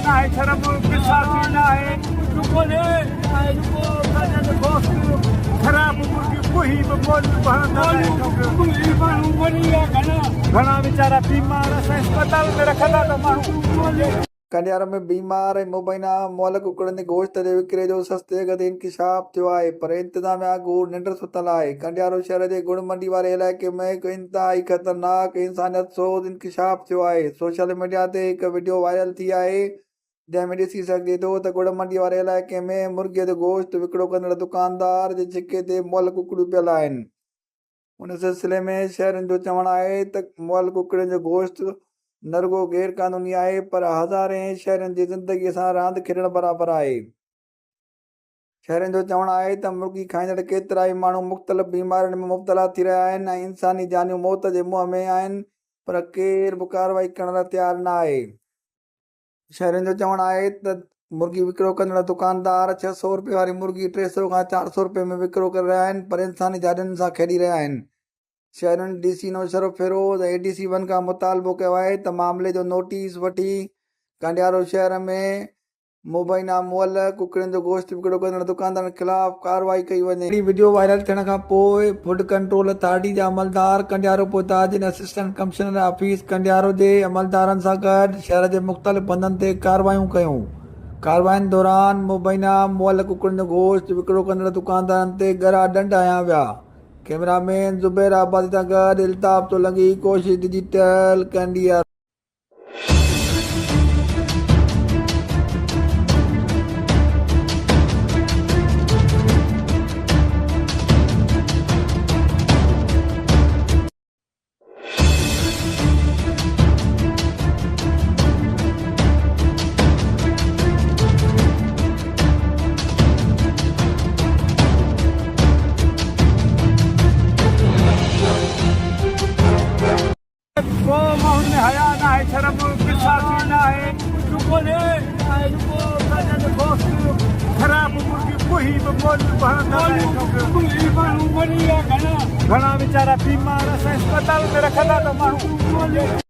ना है शर्म किसासी ना है रुको ने रुको काजल दोस्त खराब मुर्गी कोई बोल कोई मानू मरिया घना बेचारा बीमार अस्पताल में रखंदा तो मानू कंडियार में बीमार ऐं मुबैना मुअल कुकड़नि जे गोश्त जे विकिरे जो सस्ते अघ ते इंकशाफ थियो आहे, पर इंतिज़ामिया ॻोढ़ निंड सुतल आहे। कंडियारो शहर जे गुड़ मंडी वारे इलाइक़े में हिकु इंतिहाई ख़तरनाक इंसानियत सोज़ इंकशाफ थियो आहे। सोशल मीडिया ते हिकु वीडियो वायरल थी आहे जंहिं में ॾिसी सघिजे थो त गुड़ मंडी वारे इलाइक़े में मुर्गीअ जो गोश्त विकिरो कंदड़ दुकानदार जे छिके ते मुअल कुकड़ियूं पियल आहिनि। उन सिलसिले में शहरनि जो चवणु आहे त मुअल कुकड़ियुनि जो गोश्त न रुगो गैर क़ानूनी आहे, पर हज़ारे शहरनि जी ज़िंदगीअ सां रांदि खेॾण बराबरि आहे। शहरनि जो चवणु आहे त मुर्गी खाईंदड़ केतिरा ई माण्हू मुख़्तलिफ़ बीमारियुनि में मुब्तला थी रहिया आहिनि ऐं इंसानी जानियूं मौत जे मुंहं में आहिनि, पर केर बि कार्रवाई करण लाइ तयारु न आहे। शहरनि जो चवणु आहे त मुर्गी विकिरो कंदड़ दुकानदार 600 रुपए वारी मुर्गी 300 खां 400 रुपए में विकिरो करे रहिया आहिनि, पर इंसानी जानियुनि सां खेॾी रहिया आहिनि। शहरुनि DC नौशरफ फिरोज़ ऐं ADC 1 खां मुतालबो कयो आहे त मामले जो नोटिस वठी कंडियारो शहर में मुबैना मुअल कुकड़ियुनि जो गोश्त विकिरो कंदड़ दुकानदारनि ख़िलाफ़ कार्रवाई कई वञे। वीडियो वायरल थियण खां पोइ फूड कंट्रोल अथॉरिटी जा अमलदार कंडियारो पहुता जिन असिस्टेंट कमिश्नर ऑफिस कंडियारो जे अमलदारनि सां गॾु शहर जे मुख़्तलिफ़ हंधनि ते कार्रवायूं कयूं। कार्रवाइनि दौरान मुबैना मुअल कुकड़ियुनि जो गोश्त विकिरो कंदड़ दुकानदारनि ते ॻरा ॾंड हया विया। कैमरामैन ज़ुबैर आबादी सां गॾु इल्ताफ़ सोलंकी, कोशिश डिजिटल, कंडियारो। वो माहौल में हया ना है शर्म किसासी ना है रुको ने रुको काजल दोस्त खराब मुर्गी कोई बोल कोई मानू मरिया घना बेचारा बीमार अस्पताल में रखंदा तो मानू